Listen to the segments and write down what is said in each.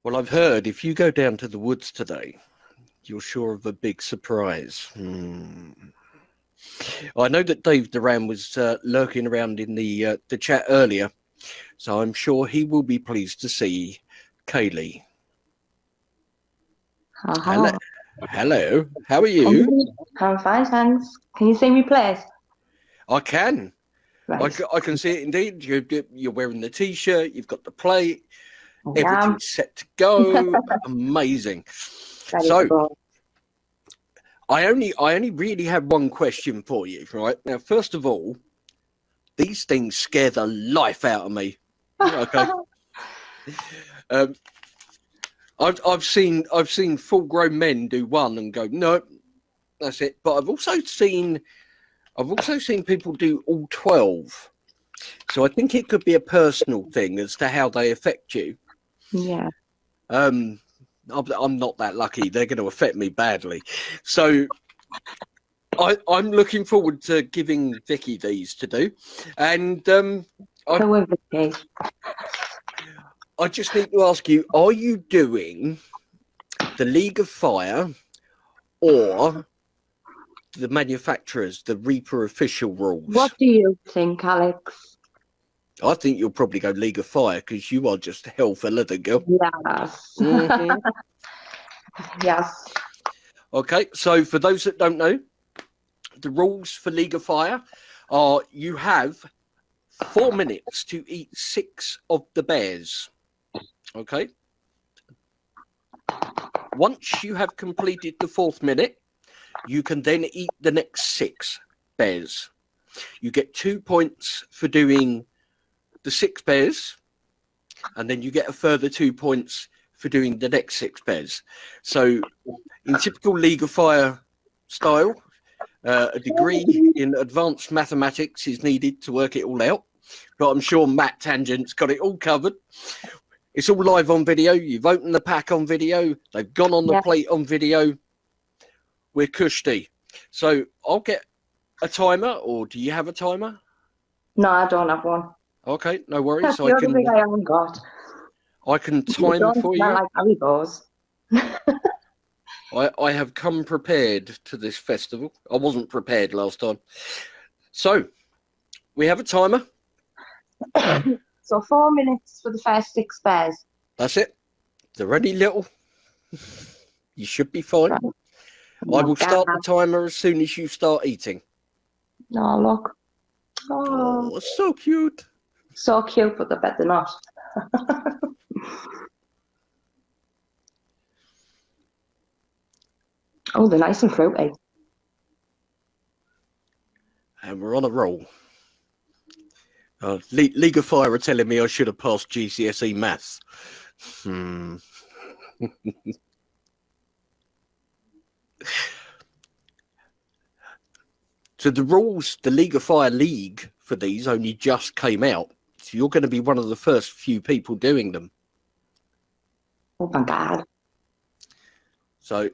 Well, I've heard if you go down to the woods today, you're sure of a big surprise. I know that Dave Duran was lurking around in the chat earlier, so I'm sure he will be pleased to see Kaylee. Hello. Hello. How are you? I'm fine, thanks. Can you see me, please? I can. Right. I can see it indeed. You're wearing the T-shirt. You've got the plate. Yeah. Everything's set to go. Amazing. Ready to So go. I only really have one question for you, right? Now, first of all, these things scare the life out of me. Okay. I've seen full grown men do one and go, no, that's it. But I've also seen people do all 12. So I think it could be a personal thing as to how they affect you. Yeah. I'm not that lucky. They're going to affect me badly. So I'm looking forward to giving Vicky these to do. And I just need to ask you, are you doing the League of Fire or the manufacturers, the Reaper official rules? What do you think, Alex? I think you'll probably go League of Fire because you are just hell for leather, girl. Yes. Mm-hmm. Yes. Okay, so for those that don't know, the rules for League of Fire are you have 4 minutes to eat 6 of the bears. Okay. Once you have completed the 4th minute, you can then eat the next 6 bears. You get 2 points for doing the 6 bears, and then you get a further 2 points for doing the next 6 bears. So in typical League of Fire style, a degree in advanced mathematics is needed to work it all out, but I'm sure Matt Tangent's got it all covered. It's all live on video. You've opened the pack on video. They've gone on the plate on video. We're cushy. So I'll get a timer, or do you have a timer? No, I don't have one. Okay, no worries. That's the other thing I haven't got. I can time for you. Like Haribos. I have come prepared to this festival. I wasn't prepared last time. So we have a timer. So 4 minutes for the first 6 bears. That's it. They're only little. You should be fine. Right. I will start the timer as soon as you start eating. Oh, look. Oh, so cute. So cute, but I bet they're not. Oh, they're nice and fruity. And we're on a roll. League of Fire are telling me I should have passed GCSE maths. So the rules, the League of Fire League for these only just came out. So you're going to be one of the first few people doing them. Oh my God. So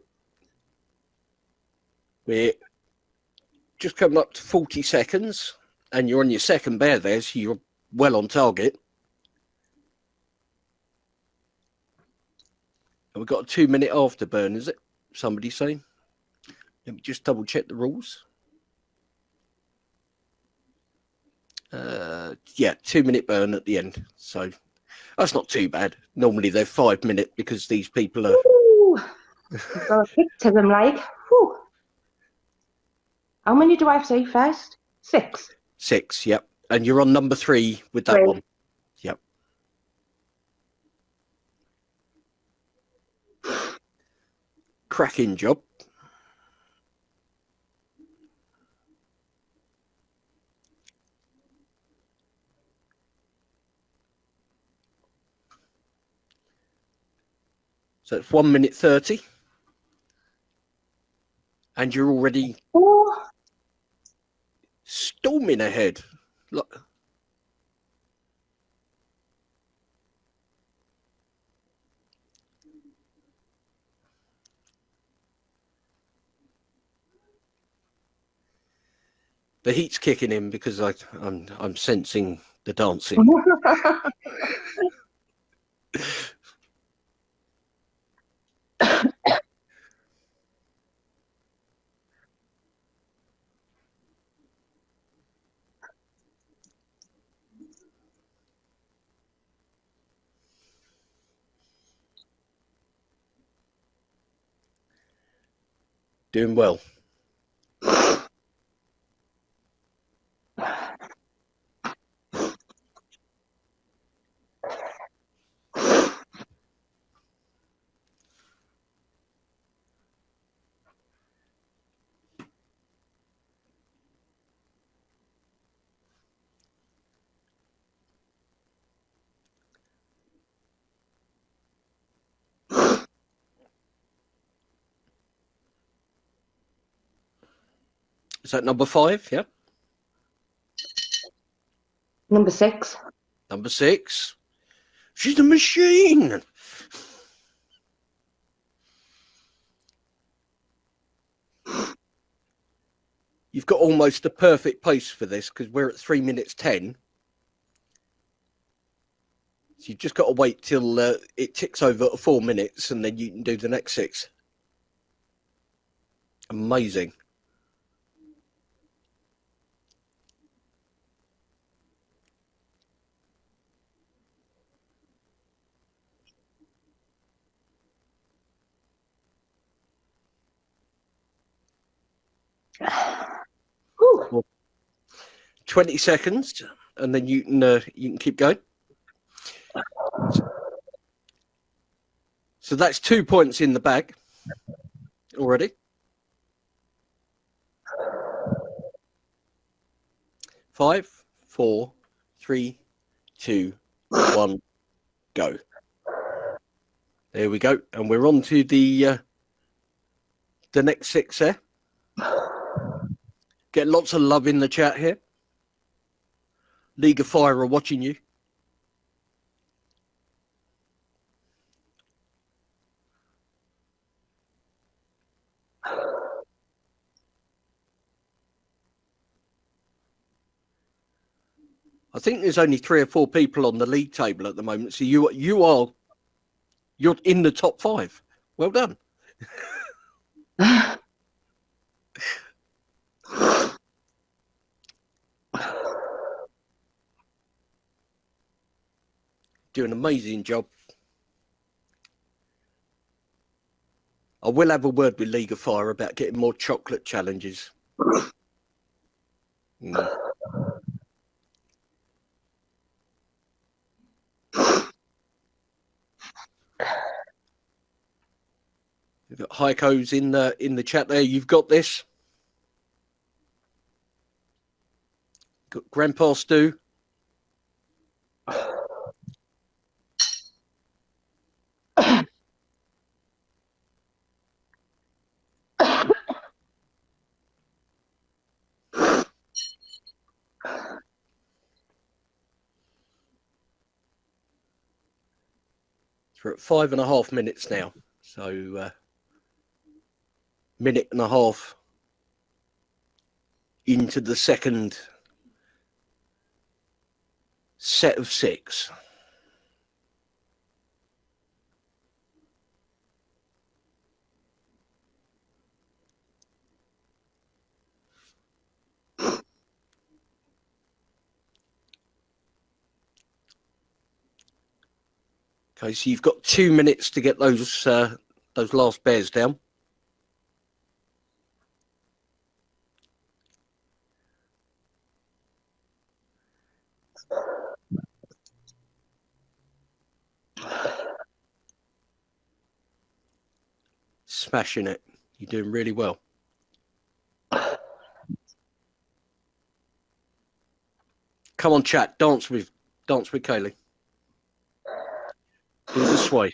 we're just coming up to 40 seconds and you're on your second bear there, so you're well on target. And we've got a 2 minute afterburn, is it? Somebody saying? Let me just double check the rules. Yeah, 2 minute burn at the end. So that's not too bad. Normally they're 5 minute because these people are. Got a kick to them, like. Whew. How many do I have to eat first? 6. 6, yep. And you're on number 3 with that one. Yep. Cracking job. So it's 1 minute 30. And you're already storming ahead. Look. The heat's kicking in because I'm sensing the dancing. Doing well. Is that number 5? Yeah. Number 6. Number 6. She's a machine. You've got almost the perfect pace for this because we're at 3 minutes 10. So you've just got to wait till it ticks over 4 minutes and then you can do the next 6. Amazing. Whew. 20 seconds and then you can keep going. So that's 2 points in the bag already. 5, 4, 3, 2, 1, go. There we go. And we're on to the next 6 there. Get lots of love in the chat here. League of Fire are watching you. I think there's only 3 or 4 people on the league table at the moment. So you're in the top 5. Well done. Do an amazing job. I will have a word with League of Fire about getting more chocolate challenges. We've got Heiko's in the chat there. You've got this. Got Grandpa Stu. We're at 5.5 minutes now. So minute and a half into the second set of 6. Okay, so you've got 2 minutes to get those last bears down. Smashing it. You're doing really well. Come on, chat. Dance with Kaylee. Do the sway.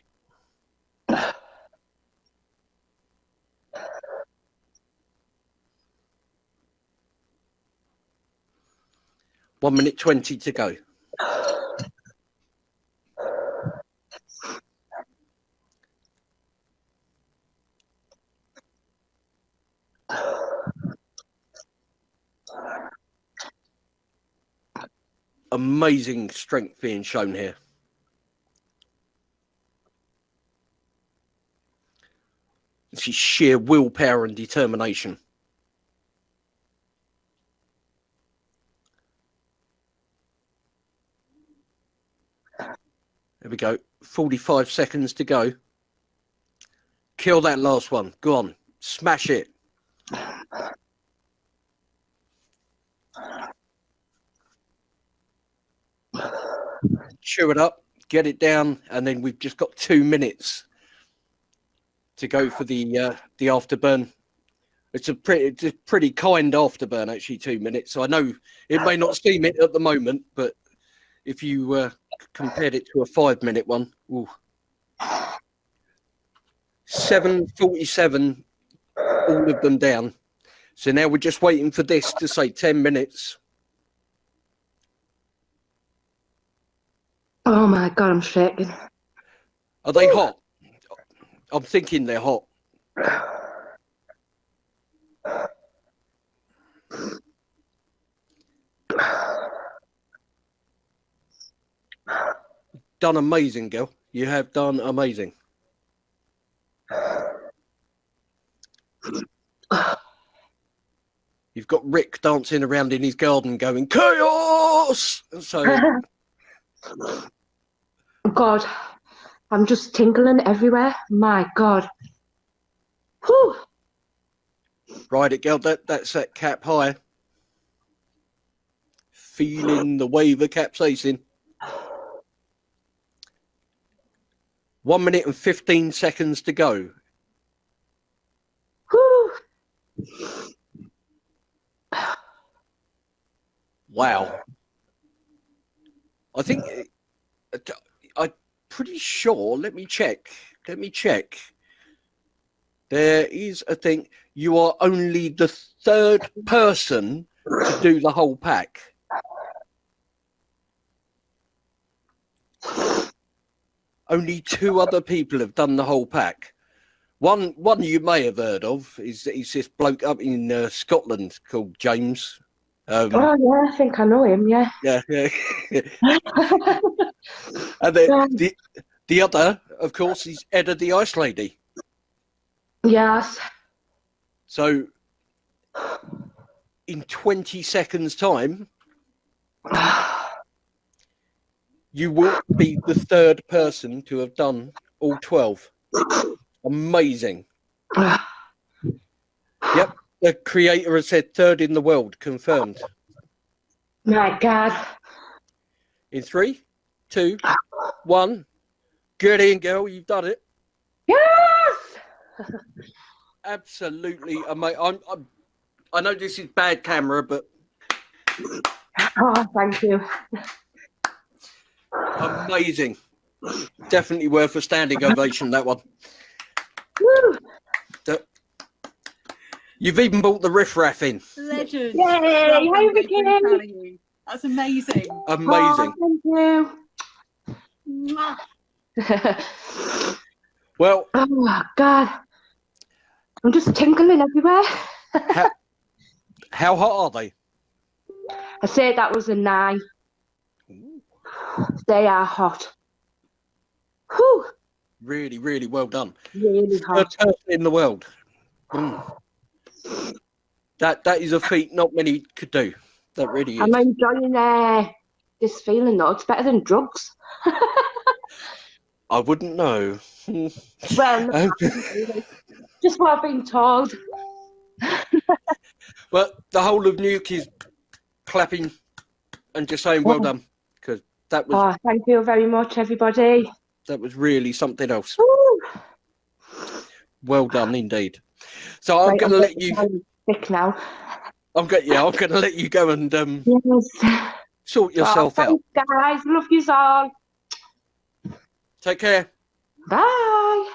One minute 20 to go. Amazing strength being shown here. This is sheer willpower and determination. There we go. 45 seconds to go. Kill that last one. Go on. Smash it. chew it up, get it down, and then we've just got 2 minutes to go for the afterburn. It's a pretty kind afterburn, actually, 2 minutes. So I know it may not seem it at the moment, but if you compared it to a 5-minute one, ooh. 7:47, all of them down. So now we're just waiting for this to say 10 minutes. Oh my God, I'm shaking. Are they hot? I'm thinking they're hot. Done amazing, girl. You have done amazing. You've got Rick dancing around in his garden going, chaos! So, God, I'm just tingling everywhere. My God. Whew. ride it, girl. That's that cap high. Feeling the wave of capsaicin. 1 minute and 15 seconds to go. Whew. Wow. I think I'm pretty sure. Let me check. There is a thing. You are only the third person to do the whole pack. Only 2 other people have done the whole pack. One you may have heard of is this bloke up in Scotland called James. Oh yeah, I think I know him. Yeah. Yeah. And the other, of course, is Edda the Ice Lady. Yes. So, in 20 seconds' time, you will be the third person to have done all 12. Amazing. Yep. The creator has said third in the world, confirmed. My God. In 3, 2, 1. Get in, girl. You've done it. Yes. Absolutely amazing. I know this is bad camera, but Oh, thank you. amazing. Definitely worth a standing ovation, that one. Woo. You've even bought the riffraff in. Legend. Yay! Well Hi, done, Vicky. Vicky. Proud of you. That's amazing. Amazing. Oh, Mwah. thank you. Well, Oh my God. I'm just tingling everywhere. how hot are they? I say that was a 9. They are hot. Whew. Really, really well done. Really Third hot. person in the world. That is a feat not many could do. That really is. I'm enjoying this feeling though. It's better than drugs. I wouldn't know. Well, no, just what I've been told. Well, the whole of Nuke is clapping and just saying well done, because that was Oh, thank you very much, everybody. really something else. Woo. Well done indeed. So I'm Right, going to let you. Sick now. I'm going to let you go and Yes. sort yourself out. Thanks, guys. Love you all. Take care. Bye.